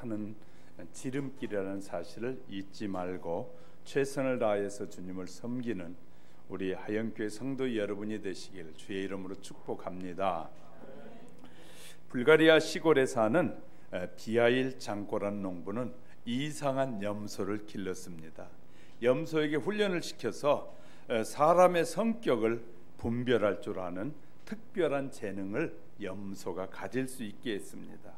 하는 지름길이라는 사실을 잊지 말고 최선을 다해서 주님을 섬기는 우리 하영교회 성도 여러분이 되시길 주의 이름으로 축복합니다. 불가리아 시골에 사는 비아일 장고라는 농부는 이상한 염소를 길렀습니다. 염소에게 훈련을 시켜서 사람의 성격을 분별할 줄 아는 특별한 재능을 염소가 가질 수 있게 했습니다.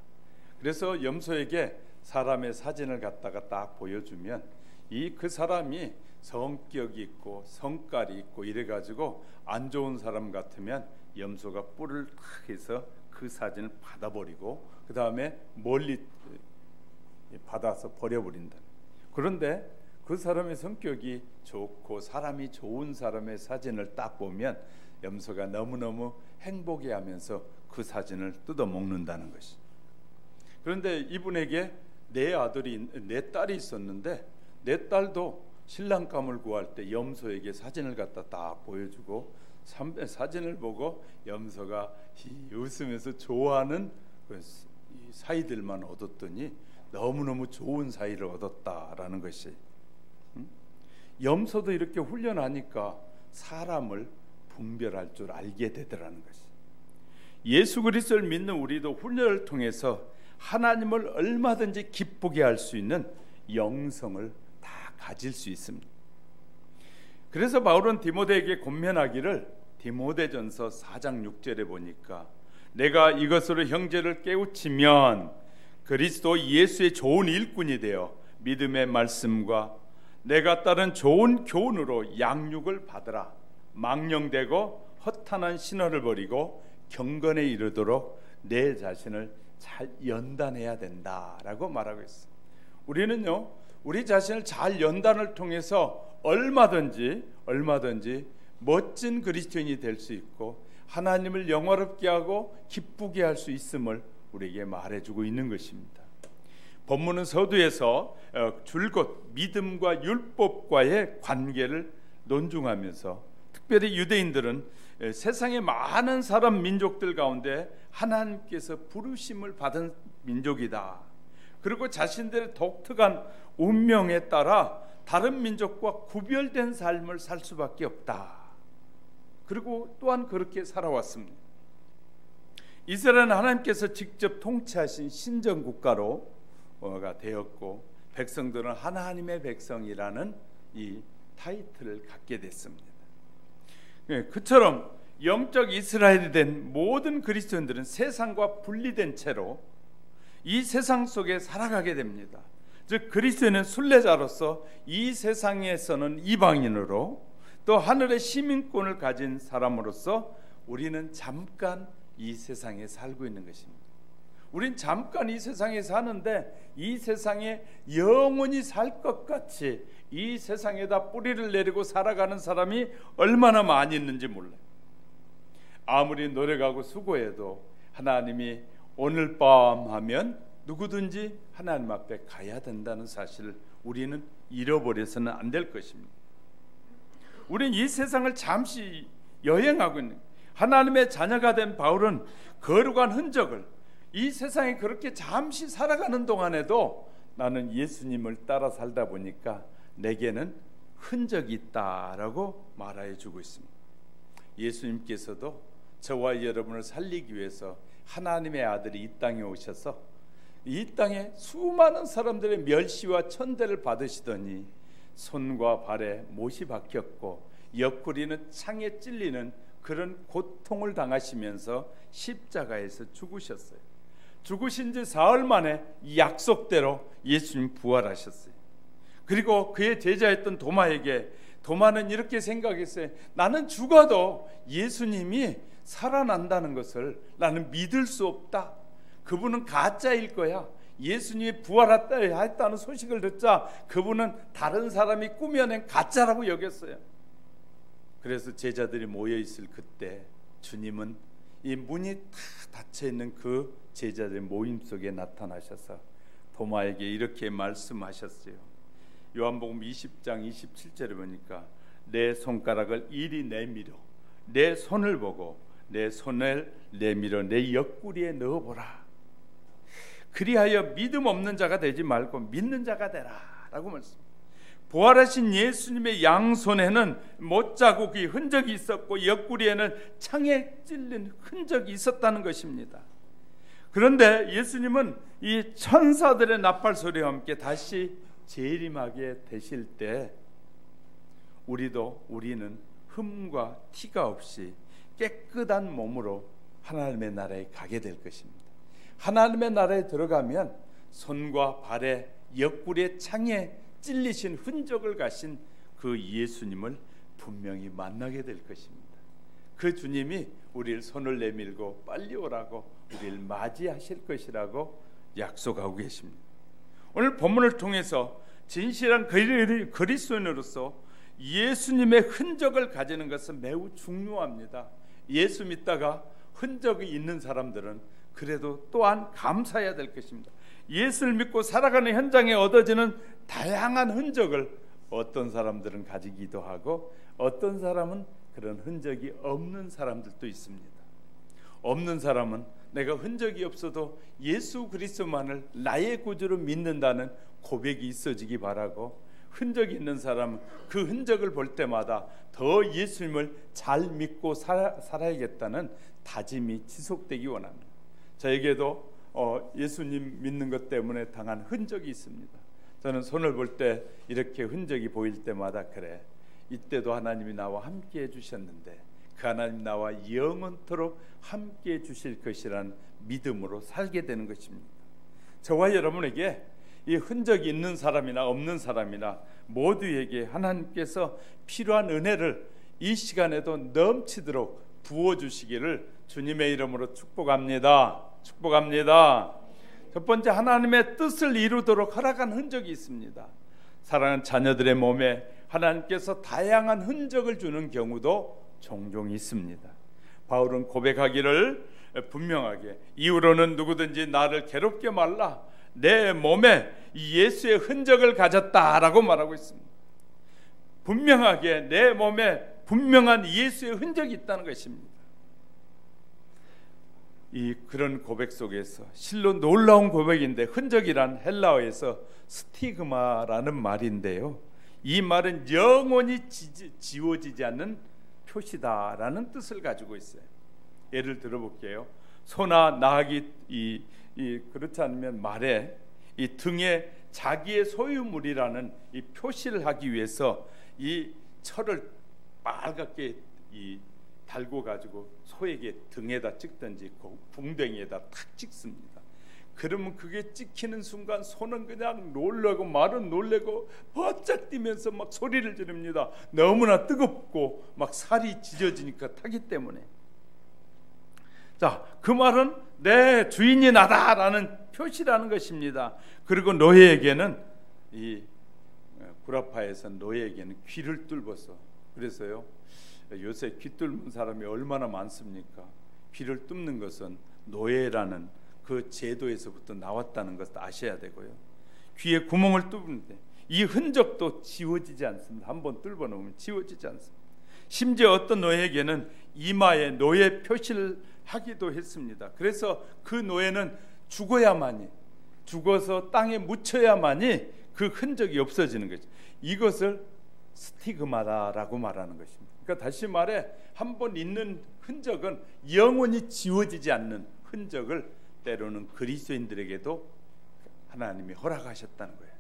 그래서 염소에게 사람의 사진을 갖다가 딱 보여주면 그 사람이 성격이 있고 성깔이 있고 이래가지고 안 좋은 사람 같으면 염소가 뿔을 탁 해서 그 사진을 받아버리고 그 다음에 멀리 받아서 버려버린다. 그런데 그 사람의 성격이 좋고 사람이 좋은 사람의 사진을 딱 보면 염소가 너무너무 행복해하면서 그 사진을 뜯어먹는다는 것이. 그런데 이분에게 네 딸이 있었는데 네 딸도 신랑감을 구할 때 염소에게 사진을 갖다 딱 보여주고 사진을 보고 염소가 웃으면서 좋아하는 그 사이들만 얻었더니 너무너무 좋은 사이를 얻었다라는 것이. 염소도 이렇게 훈련하니까 사람을 분별할 줄 알게 되더라는 것이. 예수 그리스도를 믿는 우리도 훈련을 통해서 하나님을 얼마든지 기쁘게 할 수 있는 영성을 다 가질 수 있습니다. 그래서 바울은 디모데에게 권면하기를 디모데전서 4장 6절에 보니까 내가 이것으로 형제를 깨우치면 그리스도 예수의 좋은 일꾼이 되어 믿음의 말씀과 내가 따른 좋은 교훈으로 양육을 받으라. 망령되고 허탄한 신화를 버리고 경건에 이르도록 내 자신을 잘 연단해야 된다라고 말하고 있어요. 우리는요, 우리 자신을 잘 연단을 통해서 얼마든지 멋진 그리스도인이 될 수 있고 하나님을 영화롭게 하고 기쁘게 할 수 있음을 우리에게 말해주고 있는 것입니다. 본문은 서두에서 줄곧 믿음과 율법과의 관계를 논중하면서 특별히 유대인들은 세상의 많은 사람 민족들 가운데 하나님께서 부르심을 받은 민족이다. 그리고 자신들의 독특한 운명에 따라 다른 민족과 구별된 삶을 살 수밖에 없다. 그리고 또한 그렇게 살아왔습니다. 이스라엘은 하나님께서 직접 통치하신 신정국가로가 되었고 백성들은 하나님의 백성이라는 이 타이틀을 갖게 됐습니다. 그처럼 영적 이스라엘이 된 모든 그리스도인들은 세상과 분리된 채로 이 세상 속에 살아가게 됩니다. 즉 그리스도인은 순례자로서 이 세상에서는 이방인으로 또 하늘의 시민권을 가진 사람으로서 우리는 잠깐 이 세상에 살고 있는 것입니다. 우린 잠깐 이 세상에 사는데 이 세상에 영원히 살 것 같이 이 세상에다 뿌리를 내리고 살아가는 사람이 얼마나 많이 있는지 몰라요. 아무리 노력하고 수고해도 하나님이 오늘 밤 하면 누구든지 하나님 앞에 가야 된다는 사실을 우리는 잃어버려서는 안 될 것입니다. 우리는 이 세상을 잠시 여행하고 있는 하나님의 자녀가 된 바울은 거룩한 흔적을 이 세상에 그렇게 잠시 살아가는 동안에도 나는 예수님을 따라 살다 보니까 내게는 흔적이 있다라고 말해 주고 있습니다. 예수님께서도 저와 여러분을 살리기 위해서 하나님의 아들이 이 땅에 오셔서 이 땅에 수많은 사람들의 멸시와 천대를 받으시더니 손과 발에 못이 박혔고 옆구리는 창에 찔리는 그런 고통을 당하시면서 십자가에서 죽으셨어요. 죽으신 지 사흘 만에 약속대로 예수님 부활하셨어요. 그리고 그의 제자였던 도마에게 도마는 이렇게 생각했어요. 나는 죽어도 예수님이 살아난다는 것을 나는 믿을 수 없다. 그분은 가짜일 거야. 예수님이 부활했다는 소식을 듣자 그분은 다른 사람이 꾸며낸 가짜라고 여겼어요. 그래서 제자들이 모여있을 그때 주님은 이 문이 다 닫혀있는 그 제자들의 모임 속에 나타나셔서 도마에게 이렇게 말씀하셨어요. 요한복음 20장 27절에 보니까 내 손가락을 이리 내밀어 내 손을 보고 내 손을 내밀어 내 옆구리에 넣어보라. 그리하여 믿음 없는 자가 되지 말고 믿는 자가 되라 라고 말씀합니다. 부활하신 예수님의 양손에는 못자국이 흔적이 있었고 옆구리에는 창에 찔린 흔적이 있었다는 것입니다. 그런데 예수님은 이 천사들의 나팔 소리와 함께 다시 재림하게 되실 때 우리는 흠과 티가 없이 깨끗한 몸으로 하나님의 나라에 가게 될 것입니다. 하나님의 나라에 들어가면 손과 발에 옆구리에 창에 찔리신 흔적을 가신 그 예수님을 분명히 만나게 될 것입니다. 그 주님이 우리를 손을 내밀고 빨리 오라고 우리를 맞이하실 것이라고 약속하고 계십니다. 오늘 본문을 통해서 진실한 그리스도인으로서 예수님의 흔적을 가지는 것은 매우 중요합니다. 예수 믿다가 흔적이 있는 사람들은 그래도 또한 감사해야 될 것입니다. 예수를 믿고 살아가는 현장에 얻어지는 다양한 흔적을 어떤 사람들은 가지기도 하고 어떤 사람은 그런 흔적이 없는 사람들도 있습니다. 없는 사람은 내가 흔적이 없어도 예수 그리스도만을 나의 구주로 믿는다는 고백이 있어지기 바라고, 흔적이 있는 사람은 그 흔적을 볼 때마다 더 예수님을 잘 믿고 살아야겠다는 다짐이 지속되기 원합니다. 저에게도 예수님 믿는 것 때문에 당한 흔적이 있습니다. 저는 손을 볼 때 이렇게 흔적이 보일 때마다 그래, 이때도 하나님이 나와 함께 해주셨는데 그 하나님 나와 영원토록 함께 해주실 것이란 믿음으로 살게 되는 것입니다. 저와 여러분에게 이 흔적이 있는 사람이나 없는 사람이나 모두에게 하나님께서 필요한 은혜를 이 시간에도 넘치도록 부어주시기를 주님의 이름으로 축복합니다. 축복합니다. 첫 번째, 하나님의 뜻을 이루도록 허락한 흔적이 있습니다. 사랑하는 자녀들의 몸에 하나님께서 다양한 흔적을 주는 경우도 종종 있습니다. 바울은 고백하기를 분명하게, 이후로는 누구든지 나를 괴롭게 말라, 내 몸에 예수의 흔적을 가졌다라고 말하고 있습니다. 분명하게 내 몸에 분명한 예수의 흔적이 있다는 것입니다. 그런 고백 속에서 실로 놀라운 고백인데, 흔적이란 헬라어에서 스티그마라는 말인데요, 이 말은 영원히 지워지지 않는 표시다라는 뜻을 가지고 있어요. 예를 들어볼게요. 소나 나귀 그렇지 않으면 말에 이 등에 자기의 소유물이라는 이 표시를 하기 위해서 이 철을 빨갛게 달고 가지고 소에게 등에다 찍든지 궁뎅이에다 탁 찍습니다. 그러면 그게 찍히는 순간 소는 그냥 놀라고 말은 놀래고 버쩍 뛰면서 막 소리를 지릅니다. 너무나 뜨겁고 막 살이 찢어지니까 타기 때문에. 자, 그 말은 내 주인이 나다라는 표시라는 것입니다. 그리고 노예에게는, 이 구라파에서 노예에게는 귀를 뚫어서, 그래서요 요새 귀 뚫는 사람이 얼마나 많습니까? 귀를 뚫는 것은 노예라는 그 제도에서부터 나왔다는 것을 아셔야 되고요. 귀에 구멍을 뚫는데 이 흔적도 지워지지 않습니다. 한번 뚫어 놓으면 지워지지 않습니다. 심지어 어떤 노예에게는 이마에 노예 표시를 하기도 했습니다. 그래서 그 노예는 죽어서 땅에 묻혀야만이 그 흔적이 없어지는 거죠. 이것을 스티그마다라고 말하는 것입니다. 그러니까 다시 말해, 한번 있는 흔적은 영원히 지워지지 않는 흔적을 때로는 그리스도인들에게도 하나님이 허락하셨다는 거예요.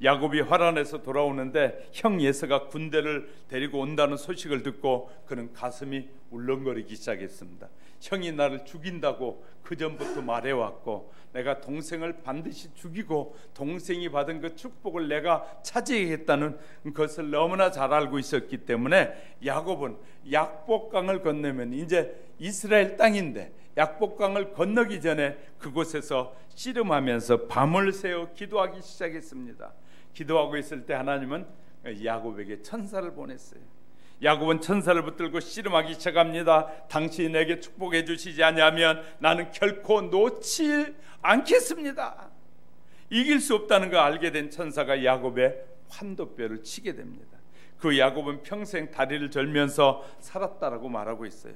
야곱이 화란에서 돌아오는데 형 예서가 군대를 데리고 온다는 소식을 듣고 그는 가슴이 울렁거리기 시작했습니다. 형이 나를 죽인다고 그 전부터 말해왔고, 내가 동생을 반드시 죽이고 동생이 받은 그 축복을 내가 차지하겠다는 것을 너무나 잘 알고 있었기 때문에 야곱은 약복강을 건너면 이제 이스라엘 땅인데 약복강을 건너기 전에 그곳에서 씨름하면서 밤을 새워 기도하기 시작했습니다. 기도하고 있을 때 하나님은 야곱에게 천사를 보냈어요. 야곱은 천사를 붙들고 씨름하기 시작합니다. 당신이 내게 축복해 주시지 않으면 나는 결코 놓지 않겠습니다. 이길 수 없다는 걸 알게 된 천사가 야곱의 환도뼈를 치게 됩니다. 그 야곱은 평생 다리를 절면서 살았다라고 말하고 있어요.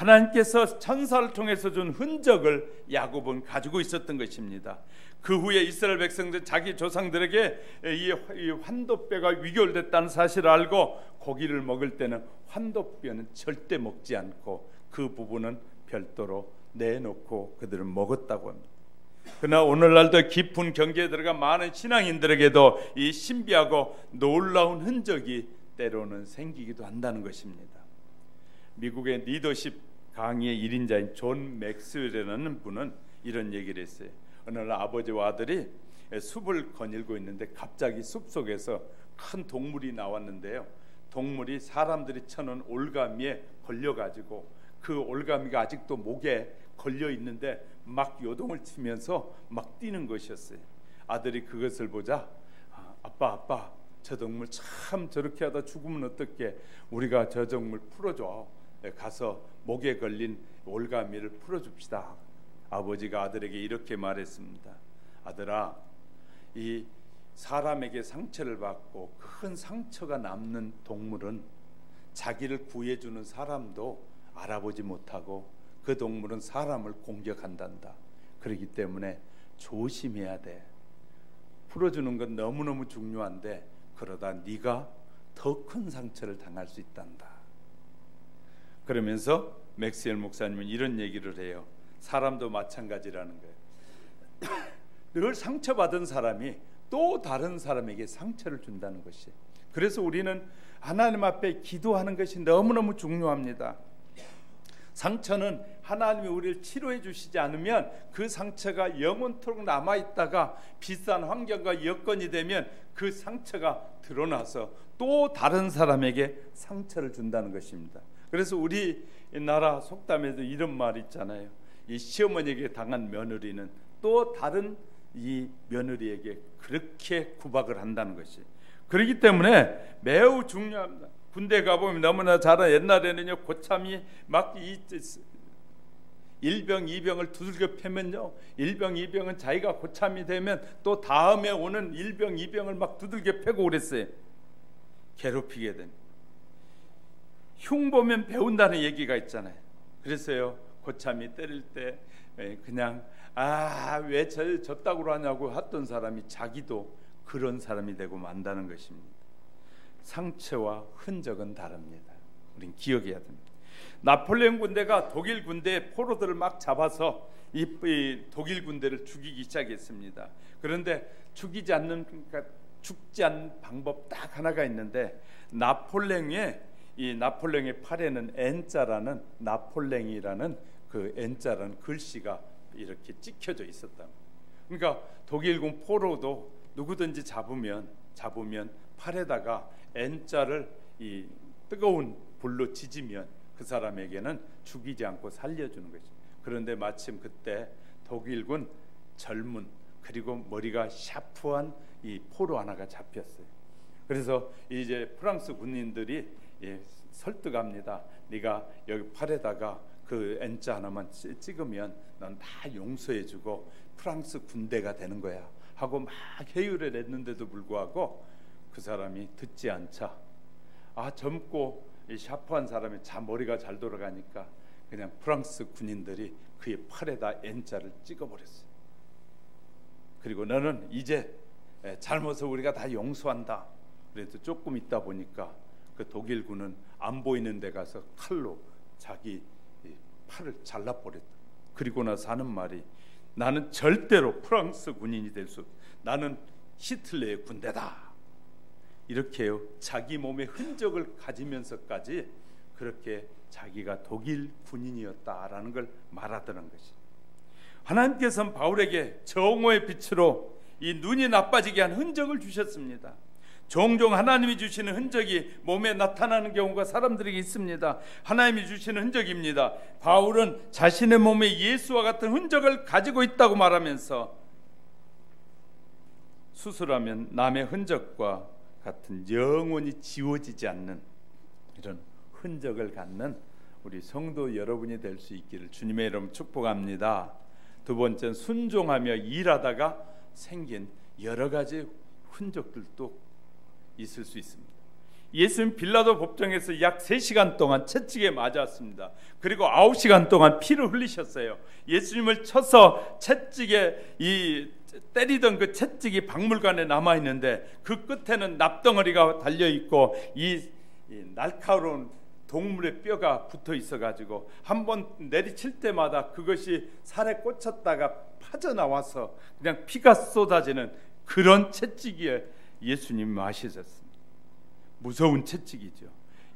하나님께서 천사를 통해서 준 흔적을 야곱은 가지고 있었던 것입니다. 그 후에 이스라엘 백성들 자기 조상들에게 이 환도뼈가 위결됐다는 사실을 알고 고기를 먹을 때는 환도뼈는 절대 먹지 않고 그 부분은 별도로 내놓고 그들은 먹었다고 합니다. 그러나 오늘날도 깊은 경계에 들어간 많은 신앙인들에게도 이 신비하고 놀라운 흔적이 때로는 생기기도 한다는 것입니다. 미국의 리더십 강의의 1인자인 존 맥스웰이라는 분은 이런 얘기를 했어요. 어느 날 아버지와 아들이 숲을 거닐고 있는데 갑자기 숲속에서 큰 동물이 나왔는데요. 동물이 사람들이 쳐놓은 올가미에 걸려가지고 그 올가미가 아직도 목에 걸려 있는데 막 요동을 치면서 막 뛰는 것이었어요. 아들이 그것을 보자 아빠 저 동물 참 저렇게 하다 죽으면 어떡해, 우리가 저 동물 풀어줘, 가서 목에 걸린 올가미를 풀어줍시다. 아버지가 아들에게 이렇게 말했습니다. 아들아, 이 사람에게 상처를 받고 큰 상처가 남는 동물은 자기를 구해주는 사람도 알아보지 못하고 그 동물은 사람을 공격한단다. 그렇기 때문에 조심해야 돼. 풀어주는 건 너무너무 중요한데 그러다 네가 더 큰 상처를 당할 수 있단다. 그러면서 맥스웰 목사님은 이런 얘기를 해요. 사람도 마찬가지라는 거예요. 늘 상처받은 사람이 또 다른 사람에게 상처를 준다는 것이. 그래서 우리는 하나님 앞에 기도하는 것이 너무너무 중요합니다. 상처는 하나님이 우리를 치료해 주시지 않으면 그 상처가 영원토록 남아있다가 비싼 환경과 여건이 되면 그 상처가 드러나서 또 다른 사람에게 상처를 준다는 것입니다. 그래서 우리나라 속담에도 이런 말이 있잖아요. 이 시어머니에게 당한 며느리는 또 다른 이 며느리에게 그렇게 구박을 한다는 것이. 그렇기 때문에 매우 중요합니다. 군대 가보면 너무나 잘 알아요. 옛날에는요 고참이 막 이 일병 이병을 두들겨 패면요, 일병 이병은 자기가 고참이 되면 또 다음에 오는 일병 이병을 막 두들겨 패고 그랬어요. 괴롭히게 된. 흉 보면 배운다는 얘기가 있잖아요. 그래서요 고참이 때릴 때 그냥 왜 저따구로 하냐고 했던 사람이 자기도 그런 사람이 되고 만다는 것입니다. 상처와 흔적은 다릅니다. 우린 기억해야 됩니다. 나폴레옹 군대가 독일 군대의 포로들을 막 잡아서 이 독일 군대를 죽이기 시작했습니다. 그런데 죽지 않는 방법 딱 하나가 있는데 나폴레옹의 팔에는 N자라는 나폴레옹이라는 그 N자라는 글씨가 이렇게 찍혀져 있었다. 그러니까 독일군 포로도 누구든지 잡으면 팔에다가 N자를 이 뜨거운 불로 지지면 그 사람에게는 죽이지 않고 살려주는 것이죠. 그런데 마침 그때 독일군 젊은 그리고 머리가 샤프한 이 포로 하나가 잡혔어요. 그래서 이제 프랑스 군인들이 설득합니다. 네가 여기 팔에다가 그 N자 하나만 찍으면 넌 다 용서해주고 프랑스 군대가 되는 거야 하고 막 회유를 했는데도 불구하고 그 사람이 듣지 않자 젊고 이 샤프한 사람이 머리가 잘 돌아가니까 그냥 프랑스 군인들이 그의 팔에다 N자를 찍어버렸어요. 그리고 너는 이제 잘못을 우리가 다 용서한다. 그래도 조금 있다 보니까 그 독일군은 안 보이는 데 가서 칼로 자기 팔을 잘라버렸다. 그리고 나서 하는 말이 나는 절대로 프랑스 군인이 될 수 없다. 나는 히틀러의 군대다. 이렇게요 자기 몸의 흔적을 가지면서까지 그렇게 자기가 독일 군인이었다라는 걸 말하더라는 것이. 하나님께서는 바울에게 정오의 빛으로 이 눈이 나빠지게 한 흔적을 주셨습니다. 종종 하나님이 주시는 흔적이 몸에 나타나는 경우가 사람들에게 있습니다. 하나님이 주시는 흔적입니다. 바울은 자신의 몸에 예수와 같은 흔적을 가지고 있다고 말하면서 수술하면 남의 흔적과 같은 영원히 지워지지 않는 이런 흔적을 갖는 우리 성도 여러분이 될 수 있기를 주님의 이름 축복합니다. 두 번째는 순종하며 일하다가 생긴 여러 가지 흔적들도 있을 수 있습니다. 예수님 빌라도 법정에서 약 3시간 동안 채찍에 맞았습니다. 그리고 9시간 동안 피를 흘리셨어요. 예수님을 쳐서 채찍에 때리던 그 채찍이 박물관에 남아 있는데 그 끝에는 납덩어리가 달려 있고 이 날카로운 동물의 뼈가 붙어 있어 가지고 한번 내리칠 때마다 그것이 살에 꽂혔다가 빠져나와서 그냥 피가 쏟아지는 그런 채찍이에 예수님이 맞으셨습니다. 무서운 채찍이죠.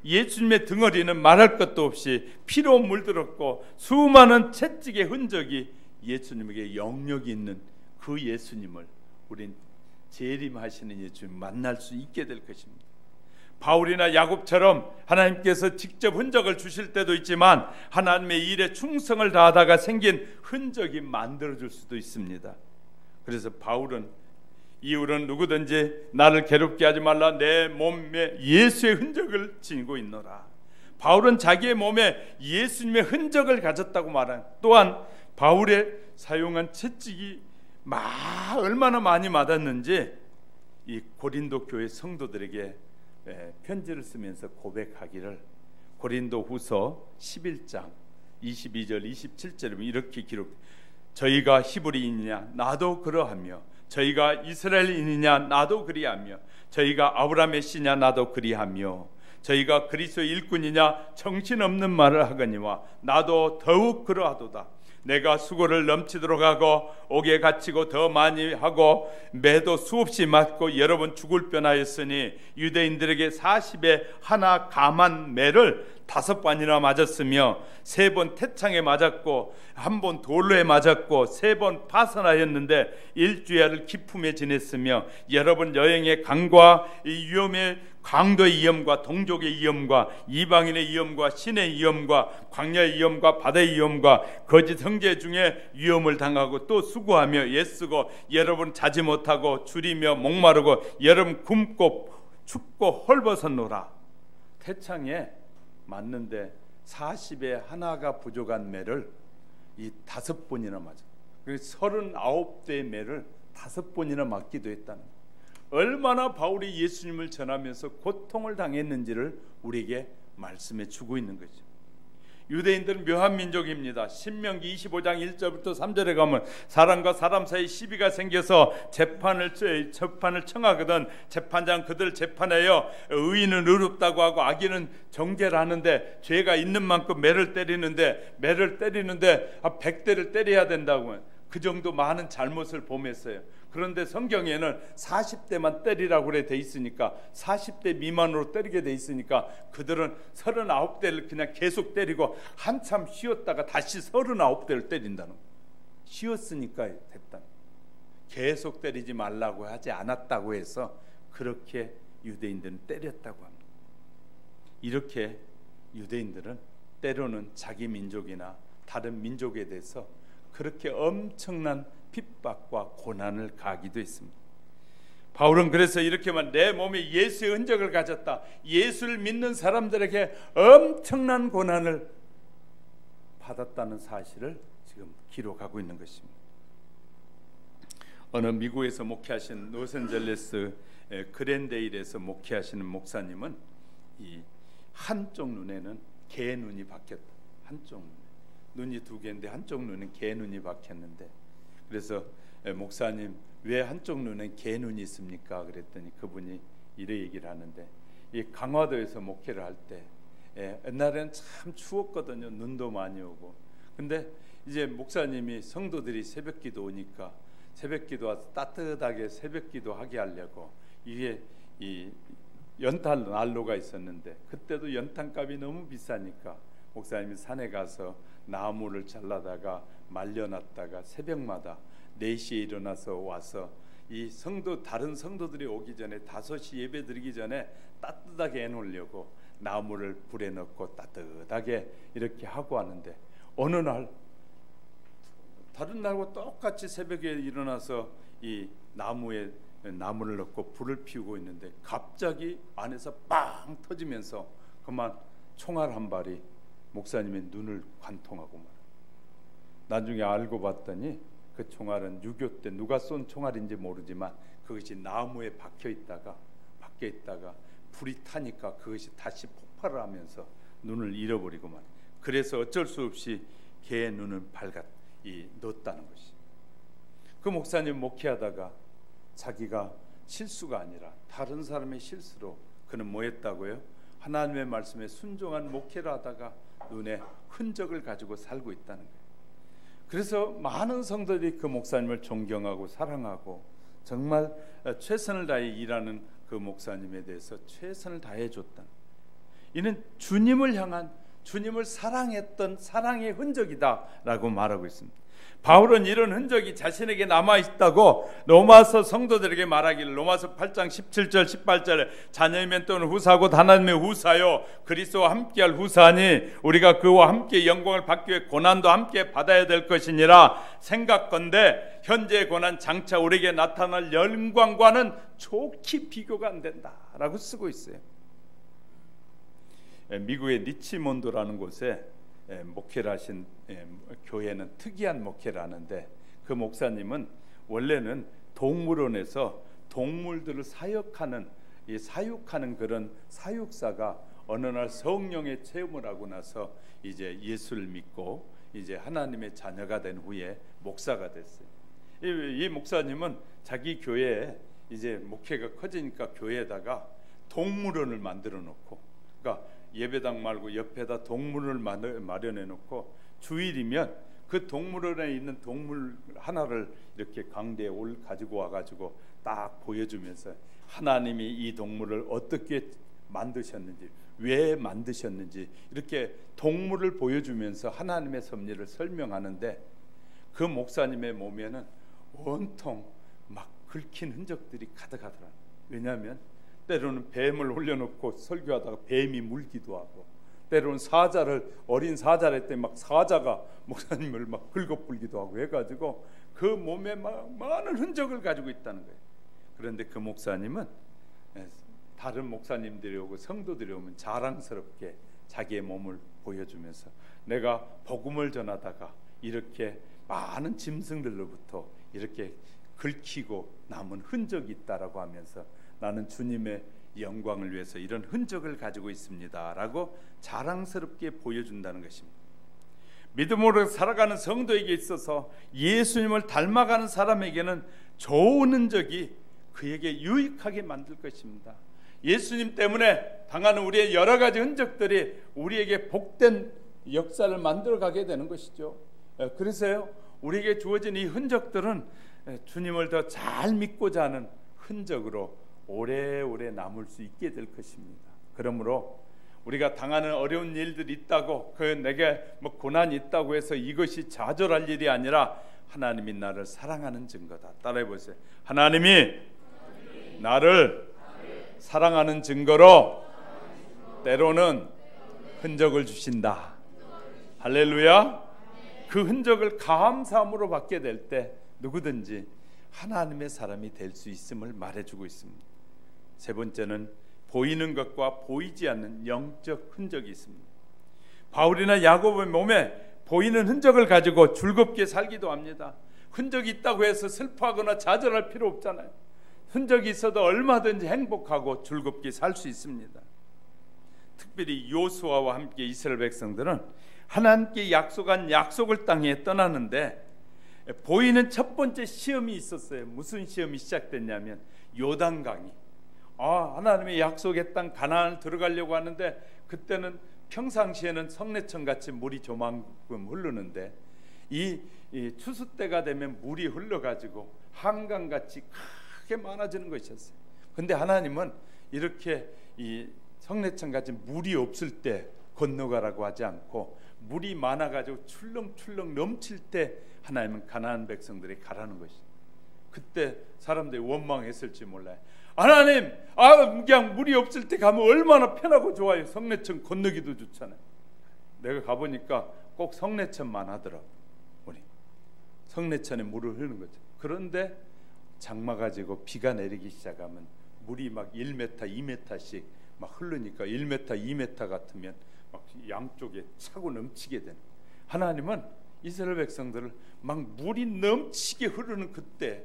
예수님의 등허리는 말할 것도 없이 피로 물들었고 수많은 채찍의 흔적이 예수님에게 영역이 있는 그 예수님을 우린 재림하시는 예수님 만날 수 있게 될 것입니다. 바울이나 야곱처럼 하나님께서 직접 흔적을 주실 때도 있지만 하나님의 일에 충성을 다하다가 생긴 흔적이 만들어질 수도 있습니다. 그래서 바울은 이후로는 누구든지 나를 괴롭게 하지 말라, 내 몸에 예수의 흔적을 지니고 있노라. 바울은 자기의 몸에 예수님의 흔적을 가졌다고 말한, 또한 바울의 사용한 채찍이 얼마나 많이 맞았는지 이 고린도 교회 성도들에게 편지를 쓰면서 고백하기를 고린도후서 11장 22절 27절에 이렇게 기록, 저희가 히브리인이냐 나도 그러하며 저희가 이스라엘인이냐 나도 그리하며 저희가 아브라함의 씨냐 나도 그리하며 저희가 그리스도의 일꾼이냐 정신없는 말을 하거니와 나도 더욱 그러하도다. 내가 수고를 넘치도록 하고 옥에 갇히고 더 많이 하고 매도 수없이 맞고 여러 번 죽을 뻔하였으니 유대인들에게 40에 하나 감한 매를 5번이나 맞았으며 3번 태창에 맞았고 1번 돌로에 맞았고 3번 파선하였는데 일주야를 기품에 지냈으며 여러 번 여행의 강과 이 위험의 강도의 위험과 동족의 위험과 이방인의 위험과 신의 위험과 광야의 위험과 바다의 위험과 거짓 형제 중에 위험을 당하고 또 수고하며 애쓰고 여러 번 자지 못하고 줄이며 목마르고 여러 번 굶고 춥고 헐벗었노라. 태창에 맞는데 40에 하나가 부족한 매를 이 5번이나 맞아. 그래서 39대의 매를 5번이나 맞기도 했다는 거예요. 얼마나 바울이 예수님을 전하면서 고통을 당했는지를 우리에게 말씀해 주고 있는 거죠. 유대인들은 묘한 민족입니다. 신명기 25장 1절부터 3절에 가면 사람과 사람 사이 시비가 생겨서 재판을 청하거든 재판장 그들 재판하여 의인은 의롭다고 하고 악인은 정죄를 하는데 죄가 있는 만큼 매를 때리는데 100대를 때려야 된다고, 그 정도 많은 잘못을 범했어요. 그런데 성경에는 40대만 때리라고 그래 돼 있으니까 40대 미만으로 때리게 돼 있으니까 그들은 39대를 그냥 계속 때리고 한참 쉬었다가 다시 39대를 때린다는 거예요. 쉬었으니까 됐다. 계속 때리지 말라고 하지 않았다고 해서 그렇게 유대인들은 때렸다고 합니다. 이렇게 유대인들은 때로는 자기 민족이나 다른 민족에 대해서 그렇게 엄청난 핍박과 고난을 가하기도 했습니다. 바울은 그래서 이렇게 말, 내 몸에 예수의 흔적을 가졌다. 예수를 믿는 사람들에게 엄청난 고난을 받았다는 사실을 지금 기록하고 있는 것입니다. 어느 미국에서 목회하신 로스앤젤레스 그랜데일에서 목회하시는 목사님은 이 한쪽 눈에는 개 눈이 박혔다. 한쪽 눈이 2개인데 한쪽 눈은 개 눈이 박혔는데, 그래서 목사님 왜 한쪽 눈에 개 눈이 있습니까? 그랬더니 그분이 이래 얘기를 하는데, 이 강화도에서 목회를 할 때 옛날에는 참 추웠거든요. 눈도 많이 오고. 근데 이제 목사님이 성도들이 새벽기도 오니까 새벽기도 와서 따뜻하게 새벽기도 하게 하려고 이게 이 연탄 난로가 있었는데 그때도 연탄값이 너무 비싸니까 목사님이 산에 가서 나무를 잘라다가 말려놨다가 새벽마다 4시에 일어나서 와서 이 다른 성도들이 오기 전에 5시 예배 드리기 전에 따뜻하게 해놓으려고 나무를 불에 넣고 따뜻하게 이렇게 하고 하는데, 어느 날 다른 날과 똑같이 새벽에 일어나서 이 나무에 나무를 넣고 불을 피우고 있는데 갑자기 안에서 빵 터지면서 그만 총알 한 발이 목사님의 눈을 관통하고 말아. 나중에 알고 봤더니 그 총알은 6.25 때 누가 쏜 총알인지 모르지만 그것이 나무에 박혀 있다가 불이 타니까 그것이 다시 폭발을 하면서 눈을 잃어버리고만, 그래서 어쩔 수 없이 개의 눈은 넣었다는 것이. 그 목사님 목회하다가 자기가 실수가 아니라 다른 사람의 실수로 그는 뭐 했다고요? 하나님의 말씀에 순종한 목회를 하다가 눈에 흔적을 가지고 살고 있다는 거예요. 그래서 많은 성도들이 그 목사님을 존경하고 사랑하고 정말 최선을 다해 일하는 그 목사님에 대해서 최선을 다해 줬다. 이는 주님을 향한, 주님을 사랑했던 사랑의 흔적이다라고 말하고 있습니다. 바울은 이런 흔적이 자신에게 남아있다고 로마서 성도들에게 말하기를, 로마서 8장 17절 18절에 자녀이면 또는 후사고 하나님의 후사요 그리스도와 함께할 후사니 우리가 그와 함께 영광을 받기 위해 고난도 함께 받아야 될 것이니라. 생각건대 현재의 고난 장차 우리에게 나타날 영광과는 좋게 비교가 안 된다라고 쓰고 있어요. 미국의 리치몬드라는 곳에 목회를 하신 교회는 특이한 목회를 하는데, 그 목사님은 원래는 동물원에서 동물들을 사육하는 그런 사육사가 어느 날 성령의 체험을 하고 나서 이제 예수를 믿고 이제 하나님의 자녀가 된 후에 목사가 됐어요. 이 목사님은 자기 교회에 이제 목회가 커지니까 교회에다가 동물원을 만들어 놓고, 그러니까 예배당 말고 옆에다 동물을 마련해 놓고 주일이면 그 동물원에 있는 동물 하나를 이렇게 강대에 가지고 와가지고 딱 보여주면서 하나님이 이 동물을 어떻게 만드셨는지, 왜 만드셨는지 이렇게 동물을 보여주면서 하나님의 섭리를 설명하는데, 그 목사님의 몸에는 온통 막 긁힌 흔적들이 가득하더라. 왜냐하면 때로는 뱀을 올려놓고 설교하다가 뱀이 물기도 하고, 때로는 어린 사자를 때 막 사자가 목사님을 막 긁어불기도 하고 해가지고 그 몸에 많은 흔적을 가지고 있다는 거예요. 그런데 그 목사님은 다른 목사님들이 오고 성도들이 오면 자랑스럽게 자기의 몸을 보여주면서, 내가 복음을 전하다가 이렇게 많은 짐승들로부터 이렇게 긁히고 남은 흔적이 있다라고 하면서 나는 주님의 영광을 위해서 이런 흔적을 가지고 있습니다라고 자랑스럽게 보여준다는 것입니다. 믿음으로 살아가는 성도에게 있어서 예수님을 닮아가는 사람에게는 좋은 흔적이 그에게 유익하게 만들 것입니다. 예수님 때문에 당하는 우리의 여러 가지 흔적들이 우리에게 복된 역사를 만들어가게 되는 것이죠. 그래서요, 우리에게 주어진 이 흔적들은 주님을 더 잘 믿고자 하는 흔적으로 오래오래 남을 수 있게 될 것입니다. 그러므로 우리가 당하는 어려운 일들이 있다고, 내게 고난이 있다고 해서 이것이 좌절할 일이 아니라 하나님이 나를 사랑하는 증거다. 따라해 보세요. 하나님이 나를 사랑하는 증거로 때로는 흔적을 주신다. 할렐루야. 그 흔적을 감사함으로 받게 될 때 누구든지 하나님의 사람이 될 수 있음을 말해주고 있습니다. 세 번째는 보이는 것과 보이지 않는 영적 흔적이 있습니다. 바울이나 야고보의 몸에 보이는 흔적을 가지고 즐겁게 살기도 합니다. 흔적이 있다고 해서 슬퍼하거나 좌절할 필요 없잖아요. 흔적이 있어도 얼마든지 행복하고 즐겁게 살 수 있습니다. 특별히 요수아와 함께 이스라엘 백성들은 하나님께 약속한 약속을 땅에 떠나는데 보이는 첫 번째 시험이 있었어요. 무슨 시험이 시작됐냐면 요단강이, 하나님의 약속의 땅 가나안을 들어가려고 하는데, 그때는 평상시에는 성내천 같이 물이 조만큼 흐르는데 이 추수 때가 되면 물이 흘러가지고 한강같이 크게 많아지는 것이었어요. 근데 하나님은 이렇게 이 성내천같이 물이 없을 때 건너가라고 하지 않고, 물이 많아가지고 출렁출렁 넘칠 때 하나님은 가나안 백성들이 가라는 것이죠. 그때 사람들이 원망했을지 몰라요. 하나님, 그냥 물이 없을 때 가면 얼마나 편하고 좋아요. 성내천 건너기도 좋잖아요. 내가 가보니까 꼭 성내천만 하더라고. 우리 성내천에 물을 흐르는 거죠. 그런데 장마가 지고 비가 내리기 시작하면 물이 막 1m, 2m씩 막 흐르니까 1m, 2m 같으면 막 양쪽에 차고 넘치게 되는. 하나님은 이스라엘 백성들을 막 물이 넘치게 흐르는 그때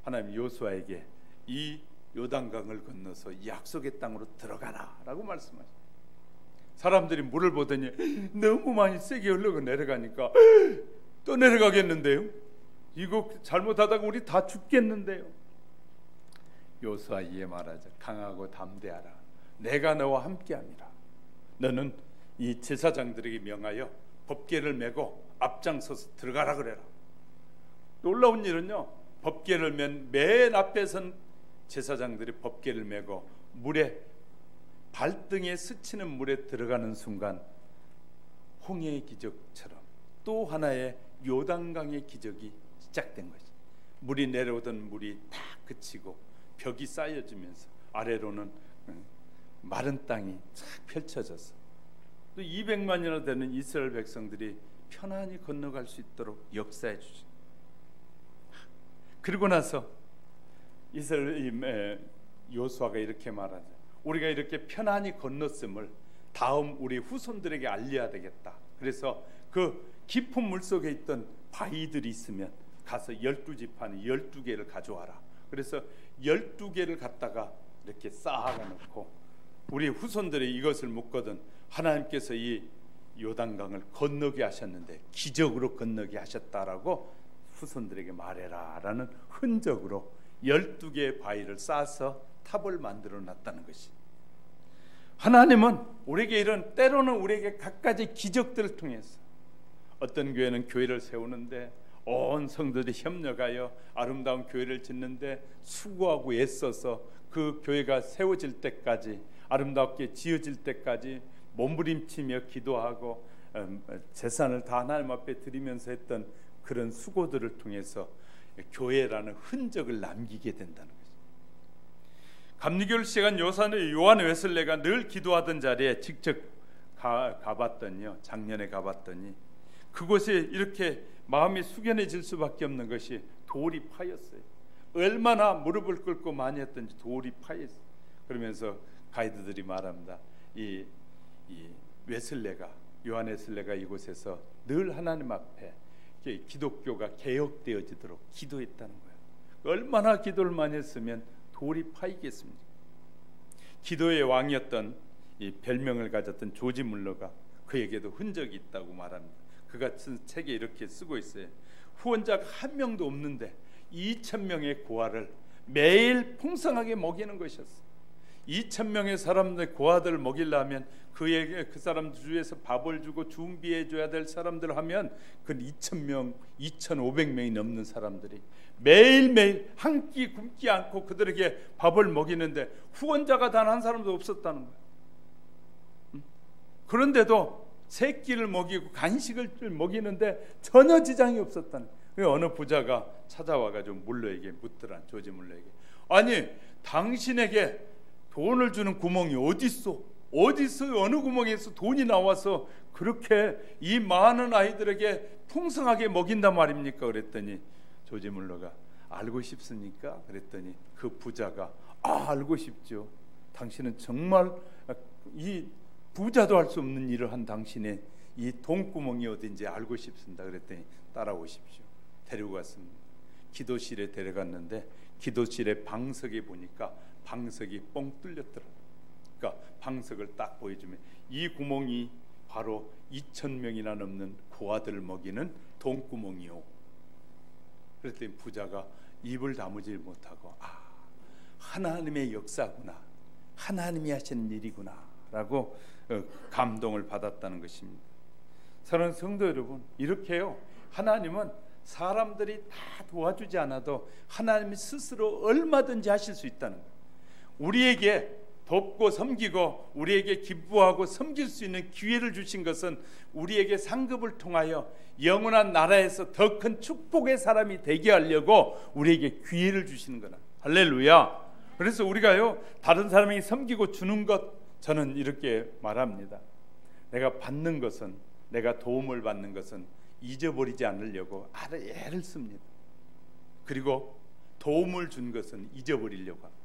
하나님 요수아에게 이 요단강을 건너서 약속의 땅으로 들어가라 라고 말씀하셨어요. 사람들이 물을 보더니 너무 많이 세게 흘러가 내려가니까 또 내려가겠는데요? 이거 잘못하다가 우리 다 죽겠는데요? 여호수아 이에 말하자. 강하고 담대하라. 내가 너와 함께함이라. 너는 이 제사장들에게 명하여 법궤를 메고 앞장서서 들어가라 그래라. 놀라운 일은요, 법궤를 맨 앞에 선 제사장들이 법궤를 메고 물에 발등에 스치는 물에 들어가는 순간 홍해의 기적처럼 또 하나의 요단강의 기적이 시작된 것이. 물이 내려오던 물이 다 그치고 벽이 쌓여지면서 아래로는 마른 땅이 쫙 펼쳐져서 또 200만이나 되는 이스라엘 백성들이 편안히 건너갈 수 있도록 역사해 주신. 그리고 나서 이스라엘 여호수아가 이렇게 말하죠. 우리가 이렇게 편안히 건넜음을 다음 우리 후손들에게 알려야 되겠다. 그래서 그 깊은 물속에 있던 바위들이 있으면 가서 12지팡이 12개를 가져와라. 그래서 12개를 갖다가 이렇게 쌓아가 놓고 우리 후손들이 이것을 묻거든 하나님께서 이 요단강을 건너게 하셨는데 기적으로 건너게 하셨다라고 후손들에게 말해라 라는 흔적으로 12개의 바위를 쌓아서 탑을 만들어 놨다는 것이. 하나님은 우리에게 이런 때로는 우리에게 갖가지 기적들을 통해서 어떤 교회는 교회를 세우는데 온 성도들이 협력하여 아름다운 교회를 짓는데 수고하고 애써서 그 교회가 세워질 때까지 아름답게 지어질 때까지 몸부림치며 기도하고 재산을 다 하나님 앞에 드리면서 했던 그런 수고들을 통해서 교회라는 흔적을 남기게 된다는 거죠. 감리교를 시작한 요한 웨슬레가 늘 기도하던 자리에 직접 가봤더니요, 작년에 가봤더니 그곳에 이렇게 마음이 숙연해질 수밖에 없는 것이 돌이 파였어요. 얼마나 무릎을 꿇고 많이 했던지 돌이 파였어요. 그러면서 가이드들이 말합니다. 이 웨슬레가, 요한 웨슬레가 이곳에서 늘 하나님 앞에 기독교가 개혁되어지도록 기도했다는 거예요. 얼마나 기도를 많이 했으면 돌이 파이겠습니까? 기도의 왕이었던 이 별명을 가졌던 조지 물러가 그에게도 흔적이 있다고 말합니다. 그가 쓴 책에 이렇게 쓰고 있어요. 후원자가 한 명도 없는데 2,000명의 고아를 매일 풍성하게 먹이는 것이었어요. 2,000명의 사람들 고아들을 먹이려면 그 사람 주위에서 밥을 주고 준비해 줘야 될 사람들 하면 그 2,000명, 2,500명이 넘는 사람들이 매일매일 한 끼 굶지 않고 그들에게 밥을 먹이는데 후원자가 단 한 사람도 없었다는 거예요. 그런데도 새끼를 먹이고 간식을 먹이는데 전혀 지장이 없었다는 거예요. 어느 부자가 찾아와가지고 물러에게 묻더라. 조지 물러에게, 아니 당신에게 돈을 주는 구멍이 어딨어? 어느 구멍에서 돈이 나와서 그렇게 이 많은 아이들에게 풍성하게 먹인단 말입니까? 그랬더니 조지 물러가 알고 싶습니까? 그랬더니 그 부자가 알고 싶죠. 당신은 정말 이 부자도 할 수 없는 일을 한 당신의 이 돈구멍이 어딘지 알고 싶습니다. 그랬더니 따라오십시오. 데리고 갔습니다. 기도실에 데려갔는데 기도실의 방석에 보니까 방석이 뻥 뚫렸더라. 그러니까 방석을 딱 보여주면 이 구멍이 바로 2,000명이나 넘는 고아들을 먹이는 돈구멍이요. 그랬더니 부자가 입을 다무지 못하고 하나님의 역사구나, 하나님이 하시는 일이구나 라고 감동을 받았다는 것입니다. 사랑하는 성도 여러분, 이렇게요, 하나님은 사람들이 다 도와주지 않아도 하나님이 스스로 얼마든지 하실 수 있다는 거예요. 우리에게 돕고 섬기고 우리에게 기뻐하고 섬길 수 있는 기회를 주신 것은 우리에게 상급을 통하여 영원한 나라에서 더 큰 축복의 사람이 되게 하려고 우리에게 기회를 주시는 거다. 할렐루야. 그래서 우리가요, 다른 사람이 섬기고 주는 것, 저는 이렇게 말합니다. 내가 받는 것은, 내가 도움을 받는 것은 잊어버리지 않으려고 애를 씁니다. 그리고 도움을 준 것은 잊어버리려고 합니다.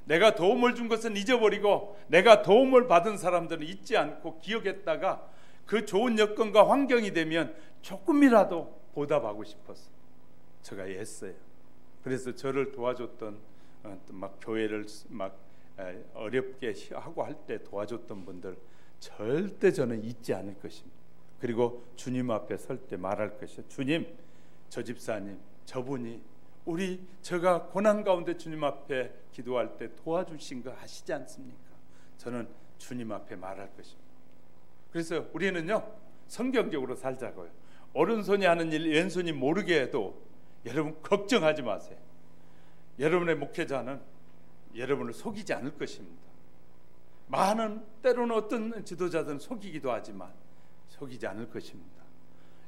내가 도움을 준 것은 잊어버리고 내가 도움을 받은 사람들은 잊지 않고 기억했다가 그 좋은 여건과 환경이 되면 조금이라도 보답하고 싶어서 제가 애써요. 그래서 저를 도와줬던 막 교회를 막 어렵게 하고 할 때 도와줬던 분들 절대 저는 잊지 않을 것입니다. 그리고 주님 앞에 설 때 말할 것이요, 주님, 저 집사님, 저분이 제가 고난 가운데 주님 앞에 기도할 때 도와주신 거 아시지 않습니까? 저는 주님 앞에 말할 것입니다. 그래서 우리는요, 성경적으로 살자고요. 오른손이 하는 일 왼손이 모르게 해도 여러분 걱정하지 마세요. 여러분의 목회자는 여러분을 속이지 않을 것입니다. 때로는 어떤 지도자들은 속이기도 하지만 속이지 않을 것입니다.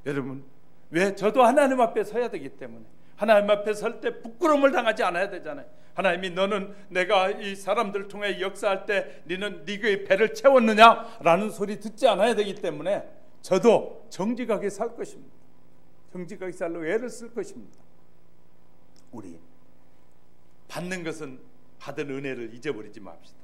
여러분, 왜? 저도 하나님 앞에 서야 되기 때문에 하나님 앞에 설 때 부끄러움을 당하지 않아야 되잖아요. 하나님이 너는 내가 이 사람들 통해 역사할 때 너는 네의 배를 채웠느냐라는 소리 듣지 않아야 되기 때문에 저도 정직하게 살 것입니다. 정직하게 살려고 애를 쓸 것입니다. 우리 받는 것은 받은 은혜를 잊어버리지 맙시다.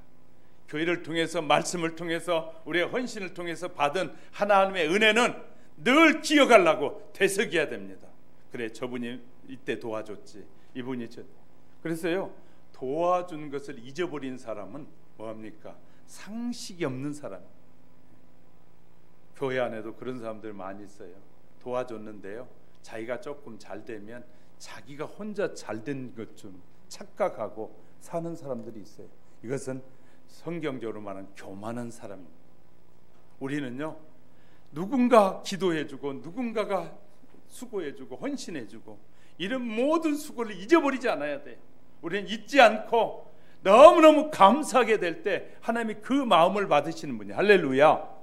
교회를 통해서, 말씀을 통해서, 우리의 헌신을 통해서 받은 하나님의 은혜는 늘 기억하려고 되새겨야 됩니다. 그래, 저분이 이때 도와줬지, 이분이 그래서요, 도와준 것을 잊어버린 사람은 뭐합니까? 상식이 없는 사람. 교회 안에도 그런 사람들 많이 있어요. 도와줬는데요, 자기가 조금 잘 되면 자기가 혼자 잘 된 것 좀 착각하고 사는 사람들이 있어요. 이것은 성경적으로 말하는 교만한 사람입니다. 우리는요, 누군가 기도해주고 누군가가 수고해주고 헌신해주고 이런 모든 수고를 잊어버리지 않아야 돼요. 우리는 잊지 않고 너무너무 감사하게 될 때 하나님이 그 마음을 받으시는 분이에요. 할렐루야.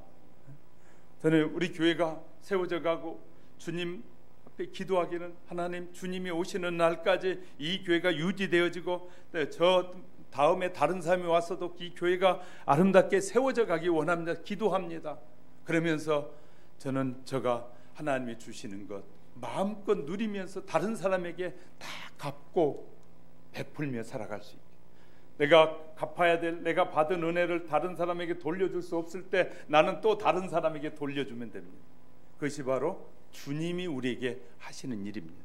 저는 우리 교회가 세워져 가고 주님 앞에 기도하기는, 하나님, 주님이 오시는 날까지 이 교회가 유지되어지고 저 다음에 다른 사람이 와서도 이 교회가 아름답게 세워져 가기 원합니다. 기도합니다. 그러면서 저는 제가 하나님이 주시는 것 마음껏 누리면서 다른 사람에게 다 갚고 베풀며 살아갈 수 있게, 내가 갚아야 될, 내가 받은 은혜를 다른 사람에게 돌려줄 수 없을 때 나는 또 다른 사람에게 돌려주면 됩니다. 그것이 바로 주님이 우리에게 하시는 일입니다.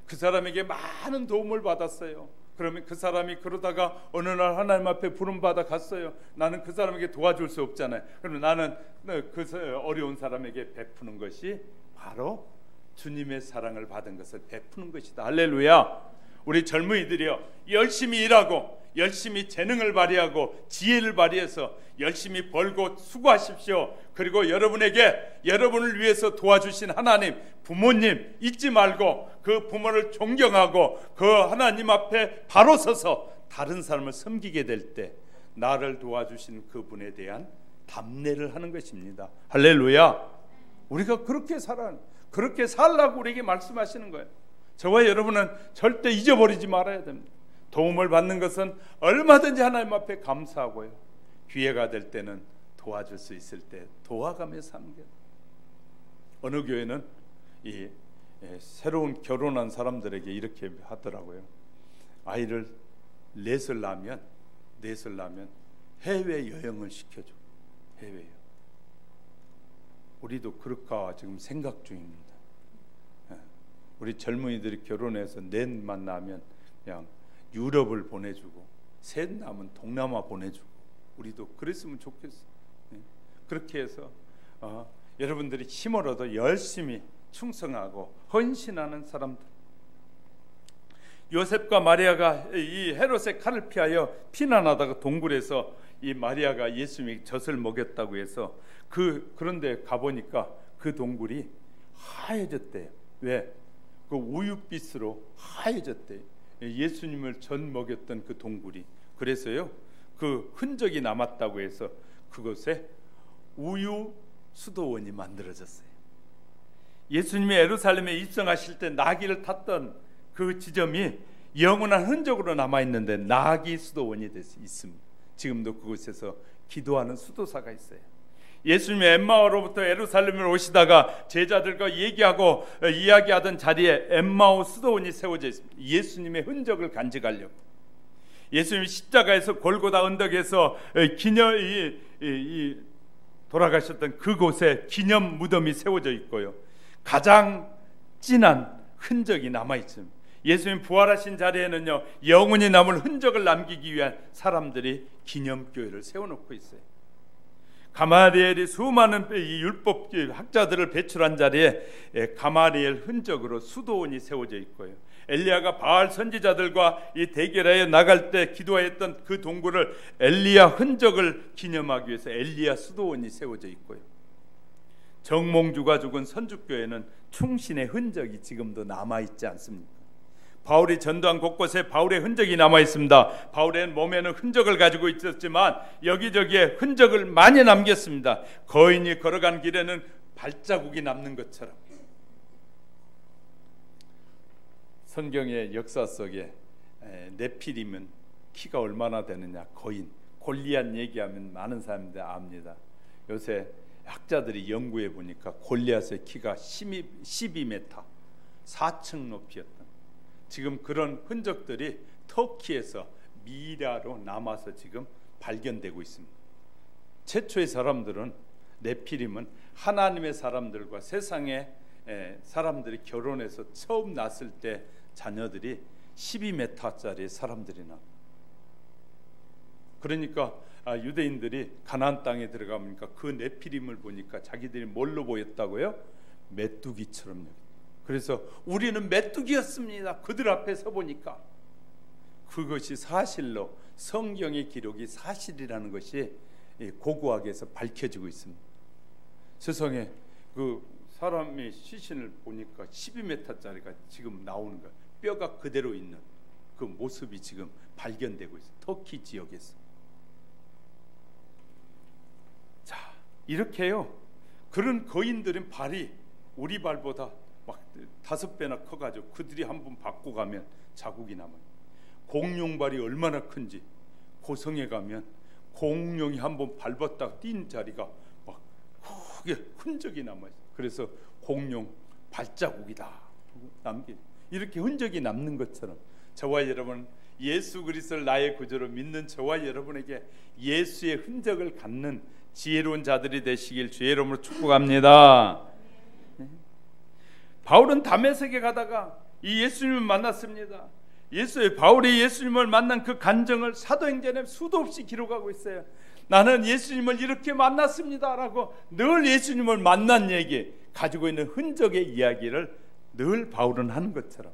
그 사람에게 많은 도움을 받았어요. 그러면 그 사람이 그러다가 어느 날 하나님 앞에 부름받아 갔어요. 나는 그 사람에게 도와줄 수 없잖아요. 그러면 나는 그 어려운 사람에게 베푸는 것이 바로 주님의 사랑을 받은 것을 베푸는 것이다. 할렐루야. 우리 젊은이들이요, 열심히 일하고 열심히 재능을 발휘하고 지혜를 발휘해서 열심히 벌고 수고하십시오. 그리고 여러분을 위해서 도와주신 하나님, 부모님 잊지 말고 그 부모를 존경하고 그 하나님 앞에 바로 서서 다른 사람을 섬기게 될 때 나를 도와주신 그분에 대한 담례를 하는 것입니다. 할렐루야. 우리가 그렇게 살라고 우리에게 말씀하시는 거예요. 저와 여러분은 절대 잊어버리지 말아야 됩니다. 도움을 받는 것은 얼마든지 하나님 앞에 감사하고요, 기회가 될 때는 도와줄 수 있을 때 도와가며 사는 게. 어느 교회는 이 새로운 결혼한 사람들에게 이렇게 하더라고요. 아이를 넷을 낳으면 해외 여행을 시켜줘. 해외요. 우리도 그럴까 지금 생각 중입니다. 우리 젊은이들이 결혼해서 넷만 낳으면 그냥 유럽을 보내주고 셋 낳으면 동남아 보내주고 우리도 그랬으면 좋겠어요. 그렇게 해서 여러분들이 힘을 얻어 열심히 충성하고 헌신하는 사람들. 요셉과 마리아가 이 헤롯의 칼을 피하여 피난하다가 동굴에서 이 마리아가 예수님이 젖을 먹였다고 해서 그런데 가보니까 그 동굴이 하얘졌대요. 왜? 그 우유빛으로 하얘졌대요. 예수님을 젖 먹였던 그 동굴이. 그래서요, 그 흔적이 남았다고 해서 그곳에 우유 수도원이 만들어졌어요. 예수님이 예루살렘에 입성하실 때 나귀를 탔던 그 지점이 영원한 흔적으로 남아있는데 나귀 수도원이 있습니다. 지금도 그곳에서 기도하는 수도사가 있어요. 예수님이 엠마오로부터 예루살렘을 오시다가 제자들과 얘기하고 이야기하던 자리에 엠마오 수도원이 세워져 있습니다. 예수님의 흔적을 간직하려고. 예수님이 십자가에서 골고다 언덕에서 돌아가셨던 그곳에 기념 무덤이 세워져 있고요, 가장 진한 흔적이 남아 있습니다. 예수님 부활하신 자리에는요, 영원히 남을 흔적을 남기기 위한 사람들이 기념교회를 세워놓고 있어요. 가마리엘이 수많은 이 율법 학자들을 배출한 자리에 가마리엘 흔적으로 수도원이 세워져 있고요. 엘리야가 바알 선지자들과 이 대결하여 나갈 때 기도했던 그 동굴을 엘리야 흔적을 기념하기 위해서 엘리야 수도원이 세워져 있고요. 정몽주가 죽은 선주교회는 충신의 흔적이 지금도 남아있지 않습니까? 바울이 전도한 곳곳에 바울의 흔적이 남아있습니다. 바울의 몸에는 흔적을 가지고 있었지만 여기저기에 흔적을 많이 남겼습니다. 거인이 걸어간 길에는 발자국이 남는 것처럼. 성경의 역사 속에 네피림은 키가 얼마나 되느냐, 거인, 골리앗 얘기하면 많은 사람들이 압니다. 요새 학자들이 연구해 보니까 골리앗의 키가 12m, 4층 높이였던, 지금 그런 흔적들이 터키에서 미라로 남아서 지금 발견되고 있습니다. 최초의 사람들은, 네피림은 하나님의 사람들과 세상의 사람들이 결혼해서 처음 났을 때 자녀들이 12m짜리 사람들이 나. 그러니까 유대인들이 가나안 땅에 들어가니까 그 네피림을 보니까 자기들이 뭘로 보였다고요? 메뚜기처럼. 그래서 우리는 메뚜기였습니다. 그들 앞에 서 보니까. 그것이 사실로, 성경의 기록이 사실이라는 것이 고고학에서 밝혀지고 있습니다. 세상에 그 사람의 시신을 보니까 12m짜리가 지금 나오는 거예요. 뼈가 그대로 있는 그 모습이 지금 발견되고 있어요. 터키 지역에서. 자, 이렇게요. 그런 거인들은 발이 우리 발보다 막 5배나 커가지고 그들이 한번 받고 가면 자국이 남아요. 공룡발이 얼마나 큰지, 고성에 가면 공룡이 한번 밟았다 뛴 자리가 막 크게 흔적이 남아요. 그래서 공룡 발자국이다 남기, 이렇게 흔적이 남는 것처럼 저와 여러분, 예수 그리스도를 나의 구주로 믿는 저와 여러분에게 예수의 흔적을 갖는 지혜로운 자들이 되시길 주의 이름으로 축복합니다. 바울은 다메섹에 가다가 이 예수님을 만났습니다. 바울이 예수님을 만난 그 간정을 사도행전에 수도 없이 기록하고 있어요. 나는 예수님을 이렇게 만났습니다라고 늘 예수님을 만난 얘기, 가지고 있는 흔적의 이야기를 늘 바울은 하는 것처럼,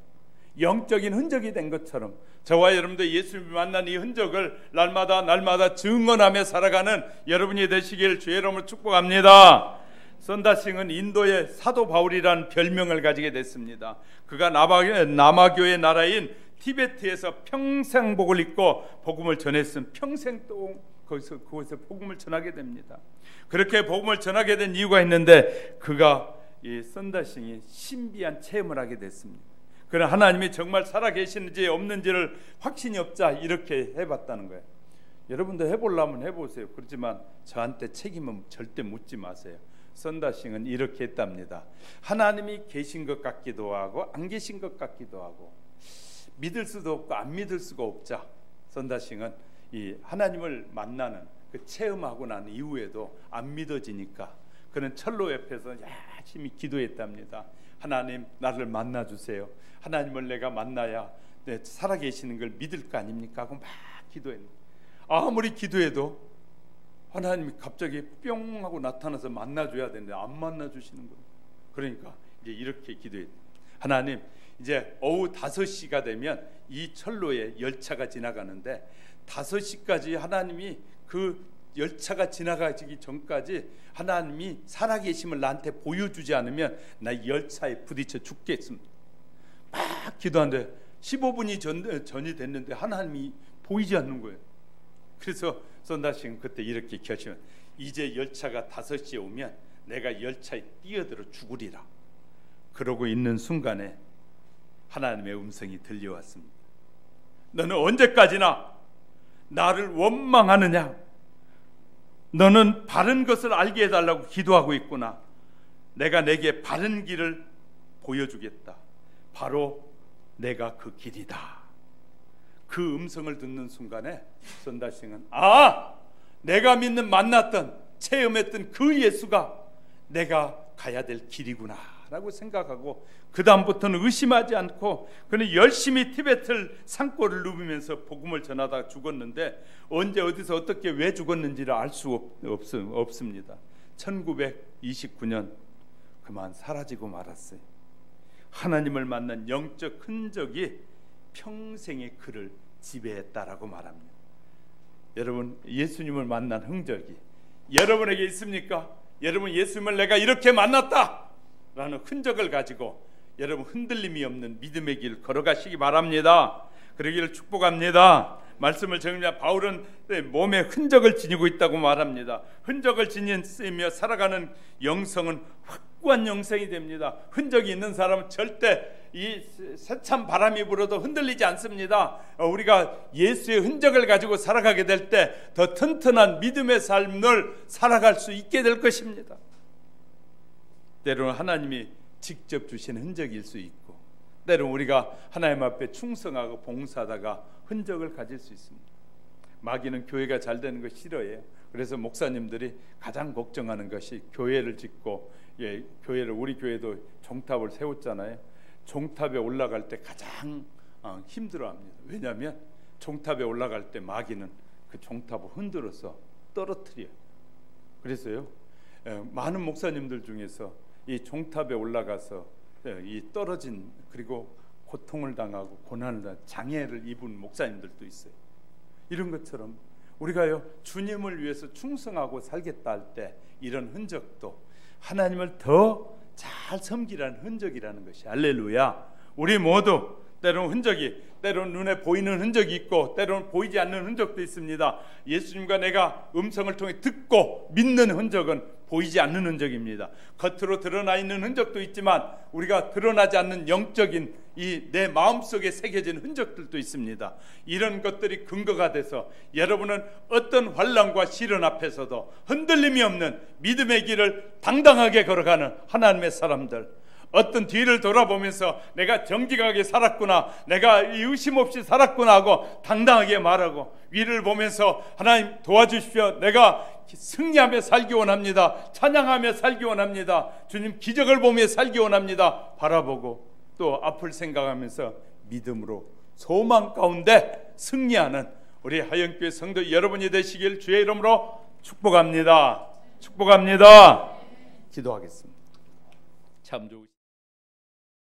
영적인 흔적이 된 것처럼 저와 여러분도 예수님을 만난 이 흔적을 날마다 증언하며 살아가는 여러분이 되시길 주의 이름으로 축복합니다. 선다싱은 인도의 사도 바울이라는 별명을 가지게 됐습니다. 그가 남아교의 나라인 티베트에서 평생 복을 입고 복음을 전했으면 평생 또 그곳에 복음을 전하게 됩니다. 그렇게 복음을 전하게 된 이유가 있는데, 그가 이 선다싱이 신비한 체험을 하게 됐습니다. 그러나 하나님이 정말 살아계시는지 없는지를 확신이 없자 이렇게 해봤다는 거예요. 여러분도 해보려면 해보세요. 그렇지만 저한테 책임은 절대 묻지 마세요. 선다싱은 이렇게 했답니다. 하나님이 계신 것 같기도 하고 안 계신 것 같기도 하고 믿을 수도 없고 안 믿을 수가 없자, 선다싱은 이 하나님을 만나는 그 체험하고 난 이후에도 안 믿어지니까 그는 철로 옆에서 열심히 기도했답니다. 하나님, 나를 만나 주세요. 하나님을 내가 만나야 살아계시는 걸 믿을 거 아닙니까? 하고 막 기도했는데, 아무리 기도해도 하나님이 갑자기 뿅 하고 나타나서 만나줘야 되는데 안 만나주시는 거예요. 그러니까 이제 이렇게 기도했어요. 하나님, 이제 오후 5시가 되면 이 철로에 열차가 지나가는데 5시까지 하나님이 그 열차가 지나가기 전까지 하나님이 살아계심을 나한테 보여주지 않으면 나 열차에 부딪혀 죽겠습니다. 막 기도하는데 15분이 전이 됐는데 하나님이 보이지 않는 거예요. 그래서 선다싱은 그때 이렇게 결심한, 이제 열차가 5시에 오면 내가 열차에 뛰어들어 죽으리라. 그러고 있는 순간에 하나님의 음성이 들려왔습니다. 너는 언제까지나 나를 원망하느냐? 너는 바른 것을 알게 해달라고 기도하고 있구나. 내가 내게 바른 길을 보여주겠다. 바로 내가 그 길이다. 그 음성을 듣는 순간에 선다싱은 내가 믿는, 만났던, 체험했던 그 예수가 내가 가야 될 길이구나 라고 생각하고 그 다음부터는 의심하지 않고 그는 열심히 티베트 산골을 누비면서 복음을 전하다가 죽었는데 언제 어디서 어떻게 왜 죽었는지를 알 수 없습니다. 1929년 그만 사라지고 말았어요. 하나님을 만난 영적 흔적이 평생의 그를 지배했다라고 말합니다. 여러분, 예수님을 만난 흔적이 여러분에게 있습니까? 여러분, 예수님을 내가 이렇게 만났다 라는 흔적을 가지고 여러분 흔들림이 없는 믿음의 길 걸어가시기 바랍니다. 그러기를 축복합니다. 말씀을 정리하면 바울은 몸에 흔적을 지니고 있다고 말합니다. 흔적을 지니며 살아가는 영성은 확고한 영성이 됩니다. 흔적이 있는 사람은 절대 이 세찬 바람이 불어도 흔들리지 않습니다. 우리가 예수의 흔적을 가지고 살아가게 될 때 더 튼튼한 믿음의 삶을 살아갈 수 있게 될 것입니다. 때로는 하나님이 직접 주신 흔적일 수 있고 때로는 우리가 하나님 앞에 충성하고 봉사하다가 흔적을 가질 수 있습니다. 마귀는 교회가 잘 되는 거 싫어해요. 그래서 목사님들이 가장 걱정하는 것이 교회를 짓고 교회를 우리 교회도 종탑을 세웠잖아요. 종탑에 올라갈 때 가장 힘들어합니다. 왜냐하면 종탑에 올라갈 때 마귀는 그 종탑을 흔들어서 떨어뜨려요. 그래서요 많은 목사님들 중에서 이 종탑에 올라가서 이 떨어진 그리고 고통을 당하고 고난을 당하고 장애를 입은 목사님들도 있어요. 이런 것처럼 우리가요 주님을 위해서 충성하고 살겠다 할 때 이런 흔적도 하나님을 더 잘 섬기라는 흔적이라는 것이 할렐루야. 우리 모두 때로는 흔적이 때로는 눈에 보이는 흔적이 있고 때로는 보이지 않는 흔적도 있습니다. 예수님과 내가 음성을 통해 듣고 믿는 흔적은 보이지 않는 흔적입니다. 겉으로 드러나 있는 흔적도 있지만 우리가 드러나지 않는 영적인 이 내 마음속에 새겨진 흔적들도 있습니다. 이런 것들이 근거가 돼서 여러분은 어떤 환난과 시련 앞에서도 흔들림이 없는 믿음의 길을 당당하게 걸어가는 하나님의 사람들, 어떤 뒤를 돌아보면서 내가 정직하게 살았구나, 내가 의심 없이 살았구나 하고 당당하게 말하고 위를 보면서 하나님 도와주십시오, 내가 승리하며 살기 원합니다, 찬양하며 살기 원합니다, 주님 기적을 보며 살기 원합니다 바라보고 또 앞을 생각하면서 믿음으로 소망 가운데 승리하는 우리 하영교회 성도 여러분이 되시길 주의 이름으로 축복합니다. 축복합니다. 기도하겠습니다. 참 좋으신